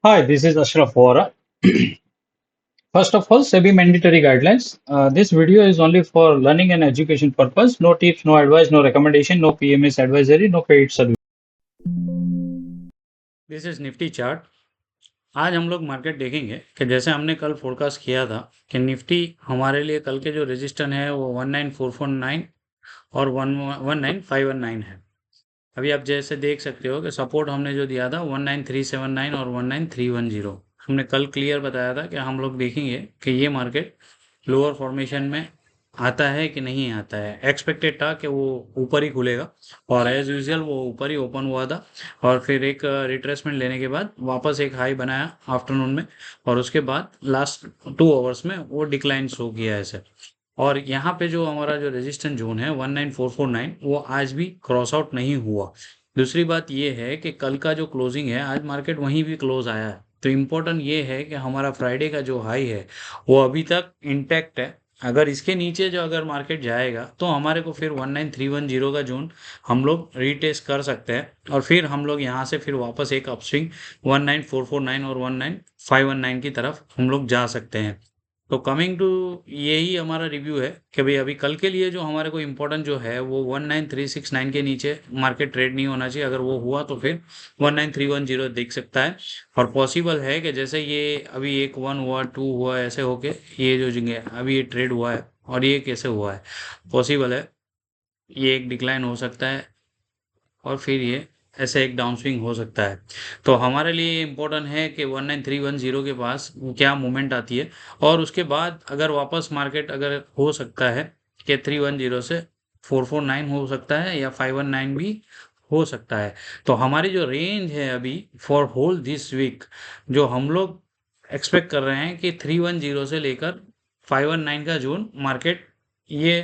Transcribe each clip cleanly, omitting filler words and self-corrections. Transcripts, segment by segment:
Hi, this is Ashraf Vora. First of all, SEBI mandatory guidelines. This video is only for learning and education purpose. No tips, no advice, no recommendation, no PMS advisory, no paid service. This is Nifty chart. आज हम लोग market देखेंगे कि जैसे हमने कल forecast किया था कि निफ्टी हमारे लिए कल के जो रेजिस्टेंस है वो 19449 और 19519 है। अभी आप जैसे देख सकते हो कि सपोर्ट हमने जो दिया था 19379 और 19310। हमने कल क्लियर बताया था कि हम लोग देखेंगे कि ये मार्केट लोअर फॉर्मेशन में आता है कि नहीं आता है। एक्सपेक्टेड था कि वो ऊपर ही खुलेगा और एज यूजुअल वो ऊपर ही ओपन हुआ था और फिर एक रिट्रेसमेंट लेने के बाद वापस एक हाई बनाया आफ्टरनून में और उसके बाद लास्ट 2 आवर्स में वो डिक्लाइन शो किया ऐसे। और यहाँ पे जो हमारा जो रेजिस्टेंस जोन है 19449 वो आज भी क्रॉस आउट नहीं हुआ। दूसरी बात ये है कि कल का जो क्लोजिंग है आज मार्केट वहीं भी क्लोज आया है, तो इम्पोर्टेंट ये है कि हमारा फ्राइडे का जो हाई है वो अभी तक इंटैक्ट है। अगर इसके नीचे जो अगर मार्केट जाएगा तो हमारे को फिर 19310 का जोन हम लोग रीटेस्ट कर सकते हैं और फिर हम लोग यहाँ से फिर वापस एक अपस्विंग 19449 और 19519 की तरफ हम लोग जा सकते हैं। तो कमिंग टू यही हमारा रिव्यू है कि भाई अभी कल के लिए जो हमारे को इम्पोर्टेंट जो है वो 19369 के नीचे मार्केट ट्रेड नहीं होना चाहिए। अगर वो हुआ तो फिर 19310 देख सकता है और पॉसिबल है कि जैसे ये अभी एक 1 हुआ 2 हुआ ऐसे होके ये जो जगह अभी ये ट्रेड हुआ है और ये कैसे हुआ है, पॉसिबल है ये एक डिक्लाइन हो सकता है और फिर ये ऐसे एक डाउन स्विंग हो सकता है। तो हमारे लिए इम्पोर्टेंट है कि 19310 के पास क्या मूवमेंट आती है और उसके बाद अगर वापस मार्केट अगर हो सकता है कि 310 से 449 हो सकता है या 519 भी हो सकता है। तो हमारी जो रेंज है अभी फॉर होल दिस वीक जो हम लोग एक्सपेक्ट कर रहे हैं कि 310 से लेकर 519 का जोन मार्केट ये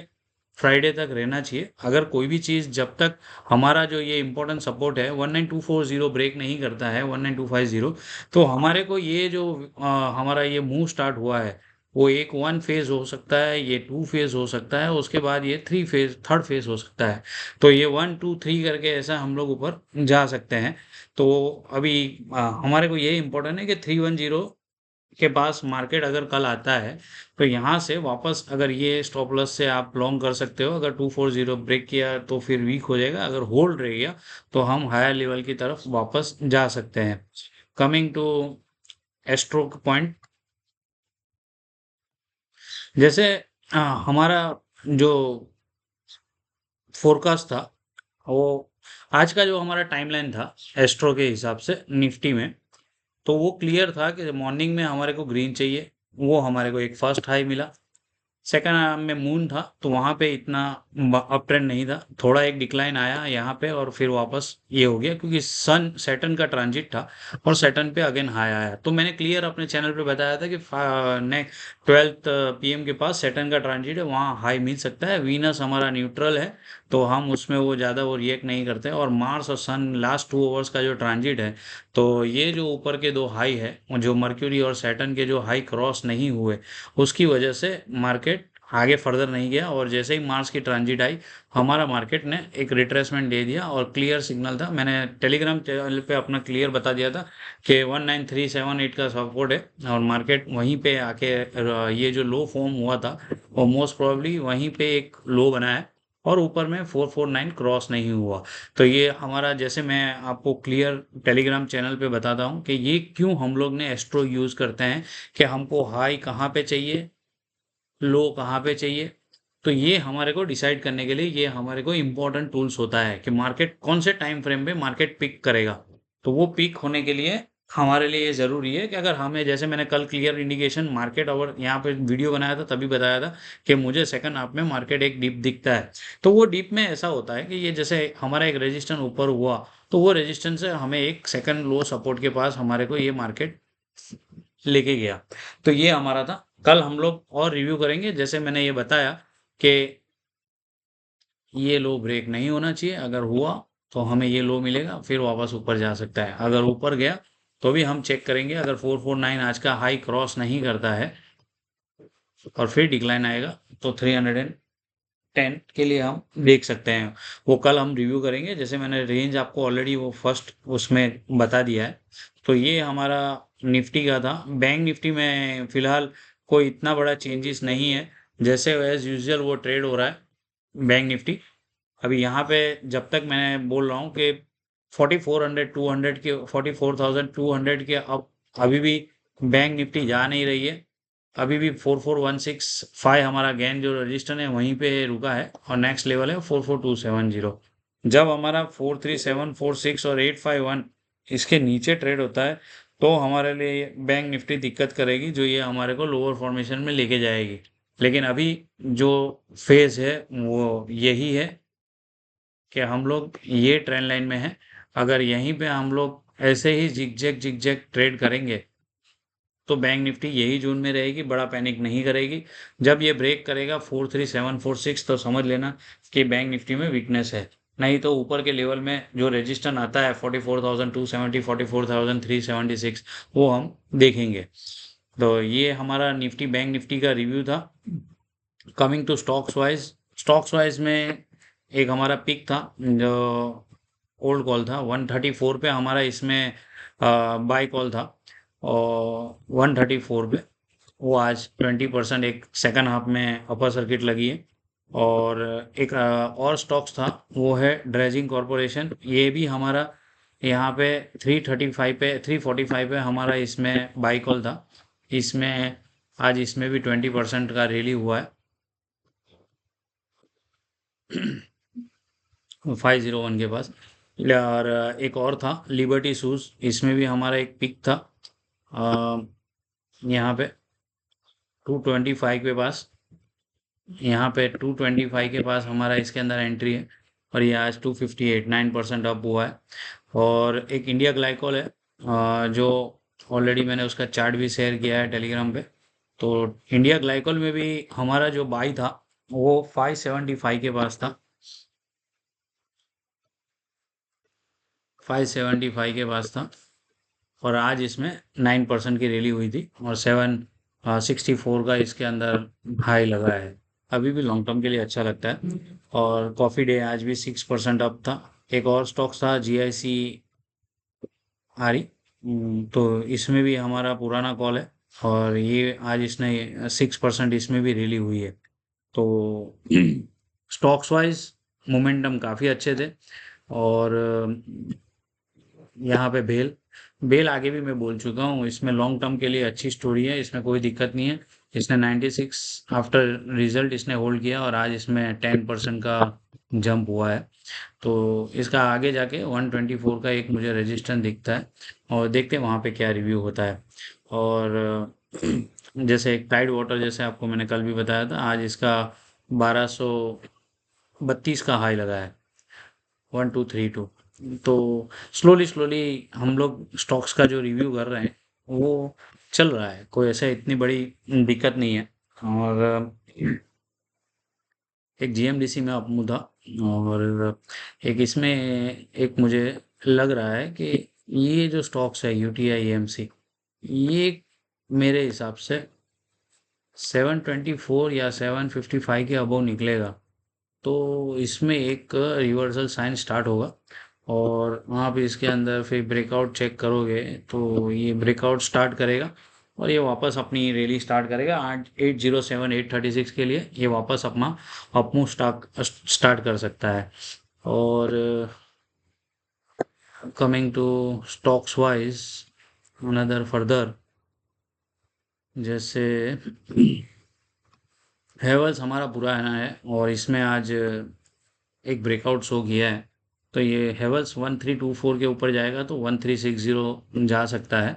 फ्राइडे तक रहना चाहिए। अगर कोई भी चीज़ जब तक हमारा जो ये इंपॉर्टेंट सपोर्ट है 19240 ब्रेक नहीं करता है 19250, तो हमारे को ये जो हमारा ये मूव स्टार्ट हुआ है वो एक 1 फेज हो सकता है, ये 2 फेज हो सकता है, उसके बाद ये 3 फेज 3rd फेज हो सकता है। तो ये 1 2 3 करके ऐसा हम लोग ऊपर जा सकते हैं। तो अभी हमारे को ये इम्पोर्टेंट है कि 310 के पास मार्केट अगर कल आता है तो यहाँ से वापस अगर ये स्टॉप लॉस से आप लॉन्ग कर सकते हो। अगर 240 ब्रेक किया तो फिर वीक हो जाएगा, अगर होल्ड रह गया तो हम हायर लेवल की तरफ वापस जा सकते हैं। कमिंग टू एस्ट्रो पॉइंट, जैसे हमारा जो फोरकास्ट था वो आज का जो हमारा टाइमलाइन था एस्ट्रो के हिसाब से निफ्टी में, तो वो क्लियर था कि मॉर्निंग में हमारे को ग्रीन चाहिए। वो हमारे को एक फर्स्ट हाई मिला। सेकंड आर्म में मून था तो वहां पे इतना अप ट्रेंड नहीं था, थोड़ा एक डिक्लाइन आया यहाँ पे और फिर वापस ये हो गया क्योंकि सन सैटर्न का ट्रांजिट था और सैटर्न पे अगेन हाई आया। तो मैंने क्लियर अपने चैनल पे बताया था कि नेक्स्ट 12 PM के पास सैटर्न का ट्रांजिट है, वहाँ हाई मिल सकता है। वीनस हमारा न्यूट्रल है तो हम उसमें वो ज़्यादा वो रिएक्ट नहीं करते और मार्स और सन लास्ट 2 आवर्स का जो ट्रांजिट है तो ये जो ऊपर के दो हाई है जो मर्क्यूरी और सैटर्न के जो हाई क्रॉस नहीं हुए उसकी वजह से मार्केट आगे फर्दर नहीं गया और जैसे ही मार्स की ट्रांजिट आई हमारा मार्केट ने एक रिट्रेसमेंट दे दिया और क्लियर सिग्नल था। मैंने टेलीग्राम चैनल पे अपना क्लियर बता दिया था कि 19378 का सपोर्ट है और मार्केट वहीं पे आके ये जो लो फॉर्म हुआ था वो मोस्ट प्रोबेबली वहीं पे एक लो बना है और ऊपर में 449 क्रॉस नहीं हुआ। तो ये हमारा जैसे मैं आपको क्लियर टेलीग्राम चैनल पे बताता हूँ कि ये क्यों हम लोग ने एस्ट्रो यूज़ करते हैं कि हमको हाई कहाँ पे चाहिए, लो कहाँ पे चाहिए। तो ये हमारे को डिसाइड करने के लिए ये हमारे को इम्पोर्टेंट टूल्स होता है कि मार्केट कौन से टाइम फ्रेम पे मार्केट पिक करेगा। तो वो पिक होने के लिए हमारे लिए ये ज़रूरी है कि अगर हमें जैसे मैंने कल क्लियर इंडिकेशन मार्केट और यहाँ पे वीडियो बनाया था तभी बताया था कि मुझे सेकंड हाफ में मार्केट एक डिप दिखता है। तो वो डिप में ऐसा होता है कि ये जैसे हमारा एक रेजिस्टेंस ऊपर हुआ तो वो रेजिस्टेंस से हमें एक सेकंड लो सपोर्ट के पास हमारे को ये मार्केट लेके गया। तो ये हमारा था। कल हम लोग और रिव्यू करेंगे जैसे मैंने ये बताया कि ये लो ब्रेक नहीं होना चाहिए, अगर हुआ तो हमें ये लो मिलेगा फिर वापस ऊपर जा सकता है। अगर ऊपर गया तो भी हम चेक करेंगे, अगर 449 आज का हाई क्रॉस नहीं करता है और फिर डिक्लाइन आएगा तो 300 10 के लिए हम देख सकते हैं। वो कल हम रिव्यू करेंगे, जैसे मैंने रेंज आपको ऑलरेडी वो फर्स्ट उसमें बता दिया है। तो ये हमारा निफ्टी का था। बैंक निफ्टी में फिलहाल कोई इतना बड़ा चेंजेस नहीं है, जैसे एज यूजुअल वो ट्रेड हो रहा है बैंक निफ्टी। अभी यहाँ पे जब तक मैं बोल रहा हूँ कि 4400 200 के 44,200 के अब अभी भी बैंक निफ्टी जा नहीं रही है। अभी भी 44,165 हमारा गेन जो रजिस्टर है वहीं पे रुका है, और नेक्स्ट लेवल है 44,270। जब हमारा 43746 और 851 इसके नीचे ट्रेड होता है, तो हमारे लिए बैंक निफ्टी दिक्कत करेगी, जो ये हमारे को लोअर फॉर्मेशन में लेके जाएगी। लेकिन अभी जो फेज है वो यही है कि हम लोग ये ट्रेंड लाइन में हैं। अगर यहीं पे हम लोग ऐसे ही जिगजैग जिगजैग ट्रेड करेंगे, तो बैंक निफ्टी यही जोन में रहेगी, बड़ा पैनिक नहीं करेगी। जब ये ब्रेक करेगा 43746, तो समझ लेना कि बैंक निफ्टी में वीकनेस है। नहीं तो ऊपर के लेवल में जो रेजिस्टेंस आता है 44,270 44,376, वो हम देखेंगे। तो ये हमारा निफ्टी बैंक निफ्टी का रिव्यू था। कमिंग टू स्टॉक्स वाइज में एक हमारा पिक था, जो ओल्ड कॉल था 134 पे हमारा, इसमें बाई कॉल था, और 134 पे वो आज 20% एक सेकंड हाफ में अपर सर्किट लगी है। और एक और स्टॉक्स था, वो है ड्रेजिंग कॉरपोरेशन। ये भी हमारा यहाँ पे 335 पे 345 पे हमारा इसमें बाई कॉल था। इसमें आज इसमें भी 20% का रैली हुआ है 501 के पास। और एक और था लिबर्टी शूज, इसमें भी हमारा एक पिक था यहाँ पे 225 के पास। यहाँ पे 225 के पास हमारा इसके अंदर एंट्री है, और ये आज 258 9% अप हुआ है। और एक इंडिया ग्लाइकोल है, जो ऑलरेडी मैंने उसका चार्ट भी शेयर किया है टेलीग्राम पे। तो इंडिया ग्लाइकोल में भी हमारा जो बाई था वो 575 के पास था, 575 के पास था। और आज इसमें 9% की रैली हुई थी, और 764 का इसके अंदर हाई लगा है। अभी भी लॉन्ग टर्म के लिए अच्छा लगता है। और कॉफ़ी डे आज भी 6% अप था। एक और स्टॉक था GIC आरी, तो इसमें भी हमारा पुराना कॉल है, और ये आज इसने 6% इसमें भी रैली हुई है। तो स्टॉक्स वाइज मोमेंटम काफ़ी अच्छे थे। और यहाँ पे बेल बेल आगे भी मैं बोल चुका हूँ, इसमें लॉन्ग टर्म के लिए अच्छी स्टोरी है, इसमें कोई दिक्कत नहीं है। इसने 96 आफ्टर रिजल्ट इसने होल्ड किया, और आज इसमें 10% का जंप हुआ है। तो इसका आगे जाके 124 का एक मुझे रेजिस्टेंस दिखता है, और देखते हैं वहाँ पे क्या रिव्यू होता है। और जैसे एक टाइड वाटर, जैसे आपको मैंने कल भी बताया था, आज इसका 1232 का हाई लगा है, 1232। तो स्लोली स्लोली हम लोग स्टॉक्स का जो रिव्यू कर रहे हैं वो चल रहा है, कोई ऐसा इतनी बड़ी दिक्कत नहीं है। और एक GMDC में अपमू था, और एक इसमें एक मुझे लग रहा है कि ये जो स्टॉक्स है UTI AMC, ये मेरे हिसाब से 724 या 755 के अबव निकलेगा। तो इसमें एक रिवर्सल साइन स्टार्ट होगा, और आप इसके अंदर फिर ब्रेकआउट चेक करोगे तो ये ब्रेकआउट स्टार्ट करेगा, और ये वापस अपनी रैली स्टार्ट करेगा 807 836 के लिए, ये वापस अपना अपमूव स्टार्ट कर सकता है। और coming to stocks wise another further, जैसे हेवल्स हमारा पुराना है, और इसमें आज एक ब्रेकआउट शो किया है। तो ये हेवल्स 1324 के ऊपर जाएगा तो 1360 जा सकता है।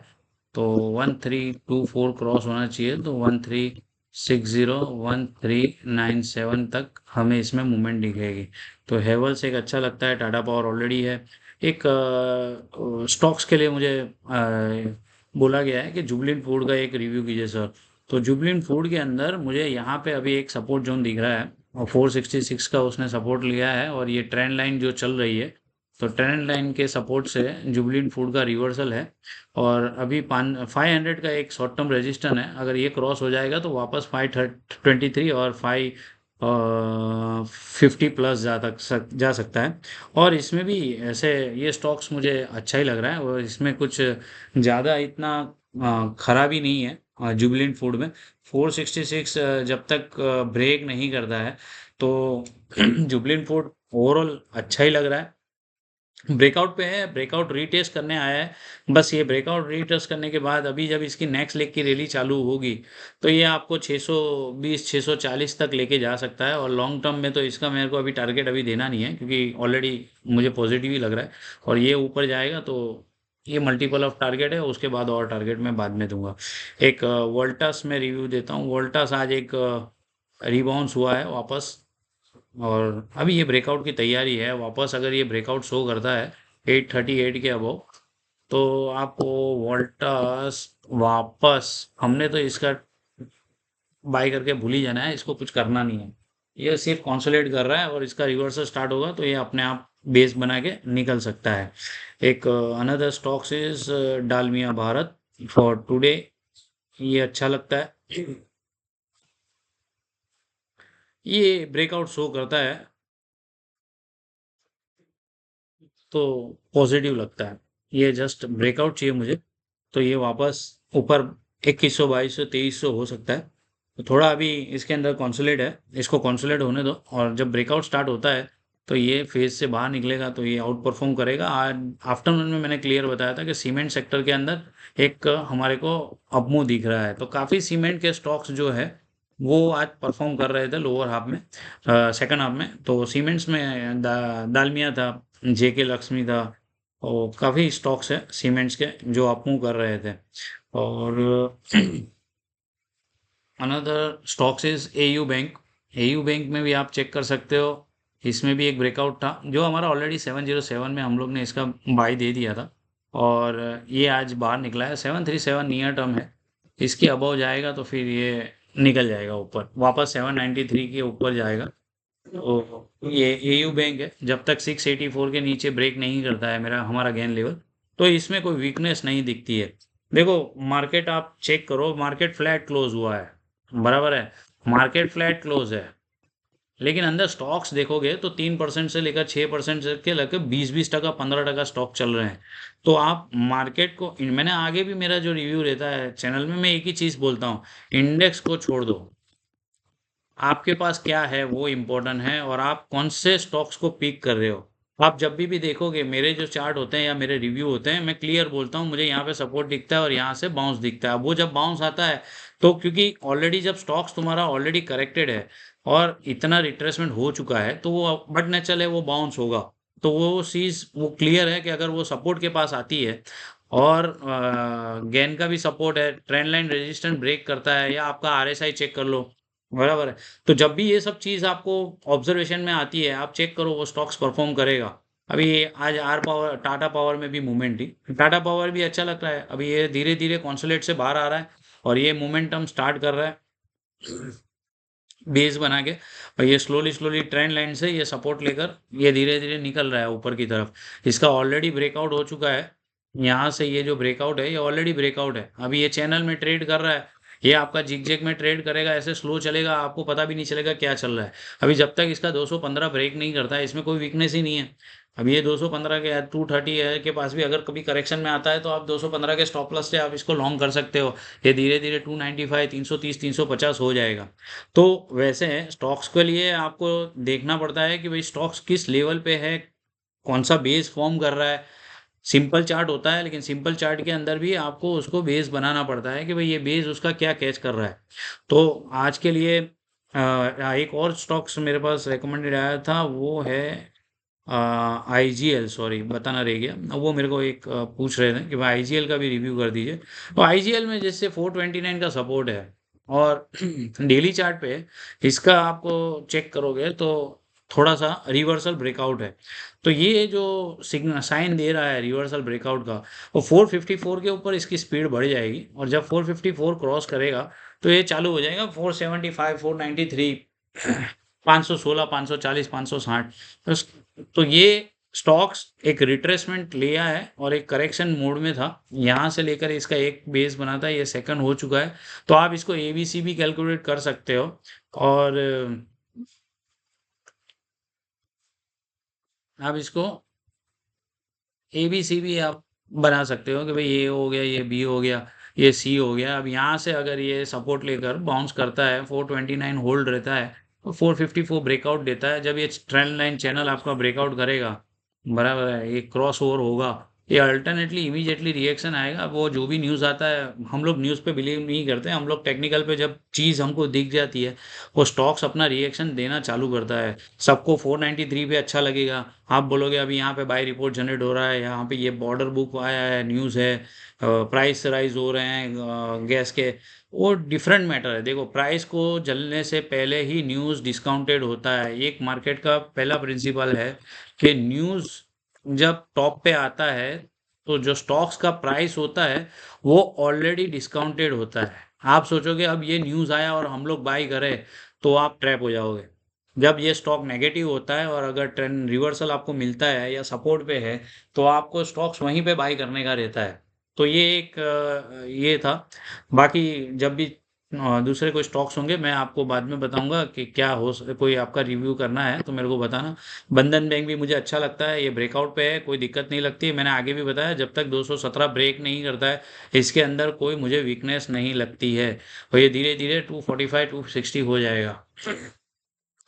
तो 1324 क्रॉस होना चाहिए, तो 1360 1397 तक हमें इसमें मूवमेंट दिखेगी। तो हेवल्स एक अच्छा लगता है, टाटा पावर ऑलरेडी है। एक स्टॉक्स के लिए मुझे बोला गया है कि जुबलिन फूड का एक रिव्यू कीजिए सर। तो जुबलिन फूड के अंदर मुझे यहाँ पे अभी एक सपोर्ट जोन दिख रहा है, और 466 का उसने सपोर्ट लिया है, और ये ट्रेंड लाइन जो चल रही है, तो ट्रेंड लाइन के सपोर्ट से जुबलिन फूड का रिवर्सल है। और अभी 500 का एक शॉर्ट टर्म रेजिस्टेंस है, अगर ये क्रॉस हो जाएगा तो वापस 523 और 50 प्लस जा सकता है। और इसमें भी ऐसे ये स्टॉक्स मुझे अच्छा ही लग रहा है, और इसमें कुछ ज़्यादा इतना खराबी नहीं है जुबिलेंट फूड में। 466 जब तक ब्रेक नहीं करता है तो जुबिलेंट फूड ओवरऑल अच्छा ही लग रहा है। ब्रेकआउट पे है, ब्रेकआउट रीटेस्ट करने आया है। बस ये ब्रेकआउट रीटेस्ट करने के बाद अभी जब इसकी नेक्स्ट लेग की रैली चालू होगी तो ये आपको 620 640 तक लेके जा सकता है। और लॉन्ग टर्म में तो इसका मेरे को अभी टारगेट अभी देना नहीं है, क्योंकि ऑलरेडी मुझे पॉजिटिव ही लग रहा है। और ये ऊपर जाएगा तो ये मल्टीपल ऑफ टारगेट है, उसके बाद और टारगेट मैं बाद में दूंगा। एक वोल्टास में रिव्यू देता हूँ। वोल्टास आज एक रिबाउंस हुआ है वापस, और अभी ये ब्रेकआउट की तैयारी है वापस। अगर ये ब्रेकआउट शो करता है 838 के अबव, तो आपको वोल्टास वापस, हमने तो इसका बाय करके भूल ही जाना है, इसको कुछ करना नहीं है। ये सिर्फ कंसोलिडेट कर रहा है, और इसका रिवर्सल स्टार्ट होगा तो ये अपने आप बेस बना के निकल सकता है। एक another stocks is Dalmia Bharat for today. ये अच्छा लगता है। ये ब्रेकआउट शो करता है तो पॉजिटिव लगता है। ये जस्ट ब्रेकआउट चाहिए मुझे, तो ये वापस ऊपर 2100 2200 2300 हो सकता है। तो थोड़ा अभी इसके अंदर कॉन्सोलेट है, इसको कॉन्सोलेट होने दो, और जब ब्रेकआउट स्टार्ट होता है तो ये फेज से बाहर निकलेगा तो ये आउट परफॉर्म करेगा। आज आफ्टरनून में मैंने क्लियर बताया था कि सीमेंट सेक्टर के अंदर एक हमारे को अपमूव दिख रहा है, तो काफ़ी सीमेंट के स्टॉक्स जो है वो आज परफॉर्म कर रहे थे लोअर हाफ में, सेकंड हाफ में। तो सीमेंट्स में दालमिया था, जेके लक्ष्मी था, और काफ़ी स्टॉक्स है सीमेंट्स के जो अपमूव कर रहे थे। और another stocks is AU bank. AU bank में भी आप चेक कर सकते हो, इसमें भी एक ब्रेकआउट था जो हमारा ऑलरेडी 707 में हम लोग ने इसका बाई दे दिया था, और ये आज बाहर निकला है। 737 नियर टर्म है, इसके अबव जाएगा तो फिर ये निकल जाएगा ऊपर वापस 793 के ऊपर जाएगा। तो ये एयू बैंक है, जब तक 684 के नीचे ब्रेक नहीं करता है मेरा हमारा गेन लेवल, तो इसमें कोई वीकनेस नहीं दिखती है। देखो, मार्केट आप चेक करो, मार्केट फ्लैट क्लोज हुआ है, बराबर है, मार्केट फ्लैट क्लोज है, लेकिन अंदर स्टॉक्स देखोगे तो 3% से लेकर 6% से के लेकर 20-20 टका 15 टका स्टॉक चल रहे हैं। तो आप मार्केट को, मैंने आगे भी मेरा जो रिव्यू रहता है चैनल में, मैं एक ही चीज बोलता हूँ, इंडेक्स को छोड़ दो, आपके पास क्या है वो इम्पोर्टेंट है, और आप कौन से स्टॉक्स को पिक कर रहे हो। आप जब भी देखोगे मेरे जो चार्ट होते हैं या मेरे रिव्यू होते हैं, मैं क्लियर बोलता हूँ मुझे यहाँ पे सपोर्ट दिखता है और यहाँ से बाउंस दिखता है। अब वो जब बाउंस आता है तो क्योंकि ऑलरेडी जब स्टॉक्स तुम्हारा ऑलरेडी करेक्टेड है और इतना रिट्रेसमेंट हो चुका है, तो वो बट नेचुरल है, वो बाउंस होगा। तो वो चीज़ वो क्लियर है कि अगर वो सपोर्ट के पास आती है, और गेन का भी सपोर्ट है, ट्रेंड लाइन रेजिस्टेंस ब्रेक करता है, या आपका आरएसआई चेक कर लो, बराबर है। तो जब भी ये सब चीज़ आपको ऑब्जर्वेशन में आती है, आप चेक करो वो स्टॉक्स परफॉर्म करेगा। अभी आज आर पावर, टाटा पावर में भी मूवमेंट थी, टाटा पावर भी अच्छा लग रहा है, अभी ये धीरे धीरे कॉन्सोलेट से बाहर आ रहा है, और ये मोमेंटम स्टार्ट कर रहा है बेस बना के, और ये स्लोली स्लोली ट्रेंड लाइन से ये सपोर्ट लेकर ये धीरे धीरे निकल रहा है ऊपर की तरफ। इसका ऑलरेडी ब्रेकआउट हो चुका है, यहाँ से ये जो ब्रेकआउट है ये ऑलरेडी ब्रेकआउट है, अभी ये चैनल में ट्रेड कर रहा है। ये आपका जिग में ट्रेड करेगा, ऐसे स्लो चलेगा, आपको पता भी नहीं चलेगा क्या चल रहा है। अभी जब तक इसका 215 ब्रेक नहीं करता है, इसमें कोई वीकनेस ही नहीं है। अभी ये 215 के 230 है के पास भी अगर कभी करेक्शन में आता है तो आप 215 के स्टॉप लॉस से आप इसको लॉन्ग कर सकते हो। ये धीरे धीरे 295 330 350 हो जाएगा। तो वैसे स्टॉक्स के लिए आपको देखना पड़ता है कि भाई स्टॉक्स किस लेवल पे है, कौन सा बेस फॉर्म कर रहा है। सिंपल चार्ट होता है, लेकिन सिंपल चार्ट के अंदर भी आपको उसको बेस बनाना पड़ता है कि भाई ये बेस उसका क्या कैच कर रहा है। तो आज के लिए एक और स्टॉक्स मेरे पास रिकमेंडेड आया था, वो है आईजीएल, सॉरी बताना रह गया। वो मेरे को एक पूछ रहे थे कि भाई आईजीएल का भी रिव्यू कर दीजिए। तो आईजीएल में जैसे 429 का सपोर्ट है, और डेली चार्ट पे इसका आपको चेक करोगे तो थोड़ा सा रिवर्सल ब्रेकआउट है। तो ये जो सिग्नल साइन दे रहा है रिवर्सल ब्रेकआउट का, वो 454 के ऊपर इसकी स्पीड बढ़ जाएगी, और जब 454 क्रॉस करेगा तो ये चालू हो जाएगा 475 493 516 540 560। तो ये स्टॉक्स एक रिट्रेसमेंट लिया है और एक करेक्शन मोड में था, यहाँ से लेकर इसका एक बेस बना था, ये सेकंड हो चुका है। तो आप इसको एबीसी भी कैलकुलेट कर सकते हो, और आप इसको ए बी सी भी आप बना सकते हो कि भाई ये हो गया, ये बी हो गया, ये सी हो गया। अब यहाँ से अगर ये सपोर्ट लेकर बाउंस करता है, 429 होल्ड रहता है, तो 454 ब्रेकआउट देता है। जब ये ट्रेंड लाइन चैनल आपका ब्रेकआउट करेगा, बराबर है, ये क्रॉस ओवर होगा, ये अल्टरनेटली इमीडिएटली रिएक्शन आएगा। वो जो भी न्यूज़ आता है, हम लोग न्यूज़ पे बिलीव नहीं करते, हम लोग टेक्निकल पे जब चीज़ हमको दिख जाती है, वो स्टॉक्स अपना रिएक्शन देना चालू करता है। सबको 493 पे अच्छा लगेगा, आप बोलोगे अभी यहाँ पे बाय रिपोर्ट जनरेट हो रहा है, यहाँ पे ये बॉर्डर बुक आया है, न्यूज़ है, प्राइस राइज हो रहे हैं गैस के, वो डिफरेंट मैटर है। देखो, प्राइस को जलने से पहले ही न्यूज़ डिस्काउंटेड होता है। एक मार्केट का पहला प्रिंसिपल है कि न्यूज़ जब टॉप पे आता है, तो जो स्टॉक्स का प्राइस होता है वो ऑलरेडी डिस्काउंटेड होता है। आप सोचोगे अब ये न्यूज़ आया और हम लोग बाई करें, तो आप ट्रैप हो जाओगे। जब ये स्टॉक नेगेटिव होता है और अगर ट्रेंड रिवर्सल आपको मिलता है या सपोर्ट पे है, तो आपको स्टॉक्स वहीं पे बाई करने का रहता है। तो ये एक ये था। बाकी जब भी दूसरे कोई स्टॉक्स होंगे, मैं आपको बाद में बताऊंगा कि क्या हो कोई आपका रिव्यू करना है तो मेरे को बताना। बंधन बैंक भी मुझे अच्छा लगता है, ये ब्रेकआउट पे है, कोई दिक्कत नहीं लगती। मैंने आगे भी बताया, जब तक 217 ब्रेक नहीं करता है, इसके अंदर कोई मुझे वीकनेस नहीं लगती है। और ये धीरे धीरे 245 260 हो जाएगा।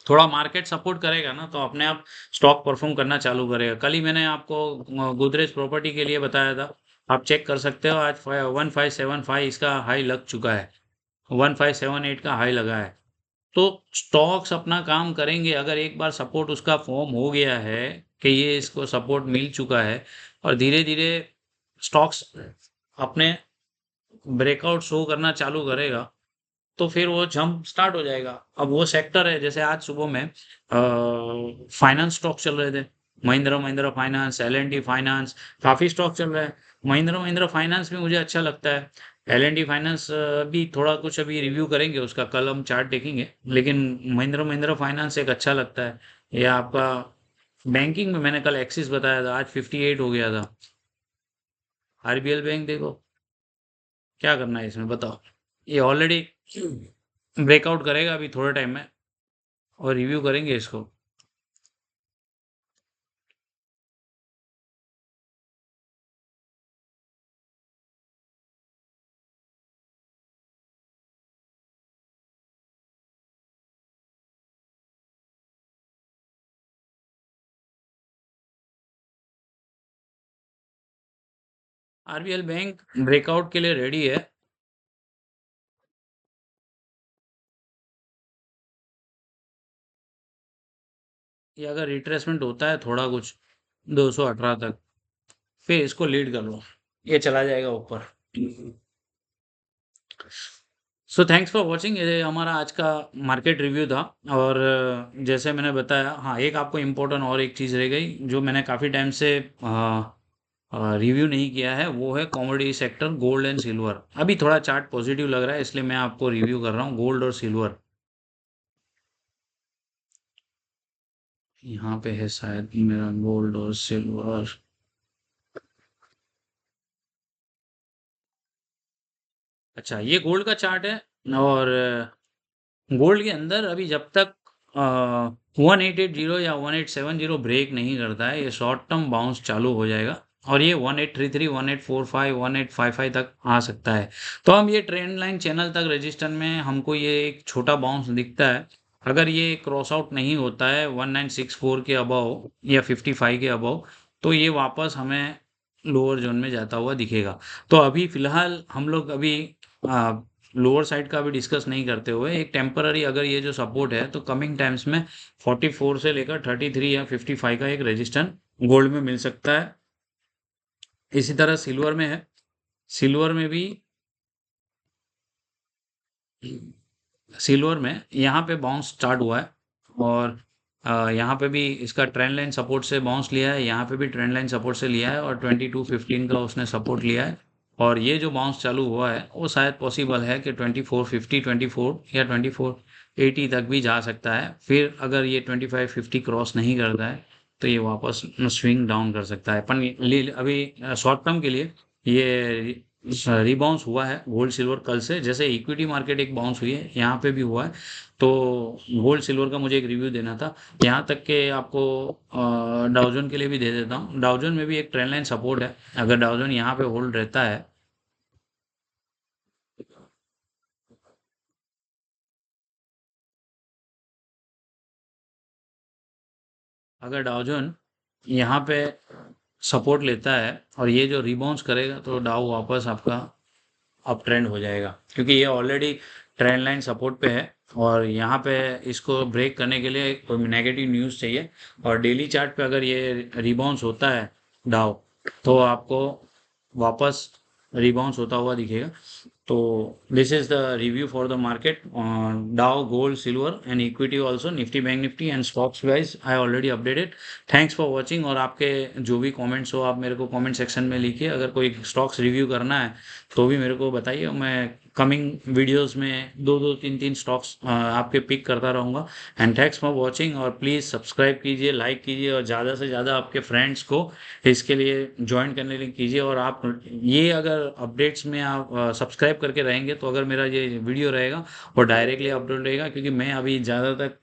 थोड़ा मार्केट सपोर्ट करेगा ना, तो अपने आप स्टॉक परफॉर्म करना चालू करेगा। कल ही मैंने आपको गोदरेज प्रॉपर्टी के लिए बताया था, आप चेक कर सकते हो। आज 1575 इसका हाई लग चुका है, 1578 का हाई लगा है। तो स्टॉक्स अपना काम करेंगे। अगर एक बार सपोर्ट उसका फॉर्म हो गया है कि ये इसको सपोर्ट मिल चुका है, और धीरे धीरे स्टॉक्स अपने ब्रेकआउट शो करना चालू करेगा, तो फिर वो जंप स्टार्ट हो जाएगा। अब वो सेक्टर है, जैसे आज सुबह में फाइनेंस स्टॉक चल रहे थे, Mahindra Mahindra finance, L and D finance, काफी स्टॉक चल रहा है। महिंद्रा महिंद्रा फाइनेंस भी मुझे अच्छा लगता है। एल एंड डी फाइनेंस भी थोड़ा कुछ अभी रिव्यू करेंगे उसका, कल हम चार्ट देखेंगे, लेकिन महिंद्रा महिंद्रा फाइनेंस एक अच्छा लगता है। या आपका बैंकिंग में मैंने कल एक्सिस बताया था, आज 58 हो गया था। आरबीएल बैंक देखो, क्या करना है इसमें बताओ। ये ऑलरेडी ब्रेकआउट करेगा अभी थोड़े टाइम में, और रिव्यू करेंगे इसको। आरबीएल बैंक ब्रेकआउट के लिए रेडी है। ये अगर रिट्रेसमेंट होता है थोड़ा कुछ 218 तक, फिर इसको लीड कर लो, ये चला जाएगा ऊपर। सो थैंक्स फॉर वॉचिंग, ये हमारा आज का मार्केट रिव्यू था। और जैसे मैंने बताया, हाँ, एक आपको इम्पोर्टेंट और एक चीज़ रह गई जो मैंने काफ़ी टाइम से रिव्यू नहीं किया है, वो है commodity sector, gold and silver. अभी थोड़ा चार्ट पॉजिटिव लग रहा है, इसलिए मैं आपको रिव्यू कर रहा हूँ गोल्ड और सिल्वर। यहाँ पे है शायद मेरा गोल्ड और सिल्वर। अच्छा, ये गोल्ड का चार्ट है। और गोल्ड के अंदर अभी जब तक 1880 या 1870 ब्रेक नहीं करता है, ये शॉर्ट टर्म बाउंस चालू हो जाएगा। और ये 1833 1845 1855 तक आ सकता है। तो हम ये ट्रेंड लाइन चैनल तक रजिस्टर में हमको ये एक छोटा बाउंस दिखता है। अगर ये क्रॉस आउट नहीं होता है 1964 के अबव या 55 के अबव, तो ये वापस हमें लोअर जोन में जाता हुआ दिखेगा। तो अभी फिलहाल हम लोग अभी लोअर साइड का भी डिस्कस नहीं करते हुए, एक टेम्पररी अगर ये जो सपोर्ट है, तो कमिंग टाइम्स में 44 से लेकर 33 या 55 का एक रेजिस्टेंस गोल्ड में मिल सकता है। इसी तरह सिल्वर में है, सिल्वर में भी, सिल्वर में यहाँ पे बाउंस स्टार्ट हुआ है। और यहाँ पे भी इसका ट्रेंड लाइन सपोर्ट से बाउंस लिया है, यहाँ पे भी ट्रेंड लाइन सपोर्ट से लिया है, और 2215 का उसने सपोर्ट लिया है। और ये जो बाउंस चालू हुआ है, वो शायद पॉसिबल है कि 2450 24 या 2480 तक भी जा सकता है। फिर अगर ये 2550 क्रॉस नहीं करता है, तो ये वापस स्विंग डाउन कर सकता है। अपन अभी शॉर्ट टर्म के लिए ये रिबाउंस हुआ है गोल्ड सिल्वर कल से, जैसे इक्विटी मार्केट एक बाउंस हुई है यहाँ पे भी हुआ है। तो गोल्ड सिल्वर का मुझे एक रिव्यू देना था, यहाँ तक के आपको डाउजन के लिए भी दे देता हूँ। डाउजन में भी एक ट्रेंड लाइन सपोर्ट है, अगर डाउजन यहाँ पे होल्ड रहता है, अगर डाउजन यहाँ पे सपोर्ट लेता है और ये जो रिबाउंस करेगा तो डाउ वापस आपका अप ट्रेंड हो जाएगा, क्योंकि ये ऑलरेडी ट्रेंड लाइन सपोर्ट पे है और यहाँ पे इसको ब्रेक करने के लिए कोई नेगेटिव न्यूज़ चाहिए। और डेली चार्ट पे अगर ये रिबाउंस होता है डाउ, तो आपको वापस रिबाउंस होता हुआ दिखेगा। तो this is the review for the market on Dow, gold, silver and equity also, Nifty, Bank Nifty and stocks guys I already updated. Thanks for watching। और आपके जो भी कमेंट्स हो आप मेरे को कमेंट सेक्शन में लिखिए, अगर कोई स्टॉक्स रिव्यू करना है तो भी मेरे को बताइए, मैं कमिंग वीडियोस में दो दो तीन तीन स्टॉक्स आपके पिक करता रहूँगा। एंड थैंक्स फॉर वॉचिंग, और प्लीज़ सब्सक्राइब कीजिए, लाइक कीजिए और ज़्यादा से ज़्यादा आपके फ्रेंड्स को इसके लिए ज्वाइन करने लिए कीजिए। और आप ये अगर अपडेट्स में आप सब्सक्राइब करके रहेंगे तो अगर मेरा ये वीडियो रहेगा वो डायरेक्टली अपलोड रहेगा, क्योंकि मैं अभी ज़्यादातर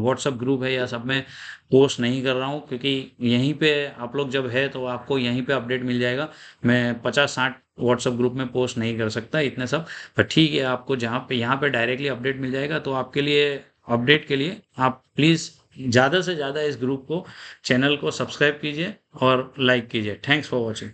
व्हाट्सअप ग्रुप है या सब में पोस्ट नहीं कर रहा हूँ, क्योंकि यहीं पे आप लोग जब है तो आपको यहीं पे अपडेट मिल जाएगा। मैं 50-60 व्हाट्सअप ग्रुप में पोस्ट नहीं कर सकता इतने सब, पर ठीक है, आपको जहाँ पे यहाँ पे डायरेक्टली अपडेट मिल जाएगा। तो आपके लिए अपडेट के लिए आप प्लीज़ ज़्यादा से ज़्यादा इस ग्रुप को, चैनल को सब्सक्राइब कीजिए और लाइक कीजिए। Thanks for watching.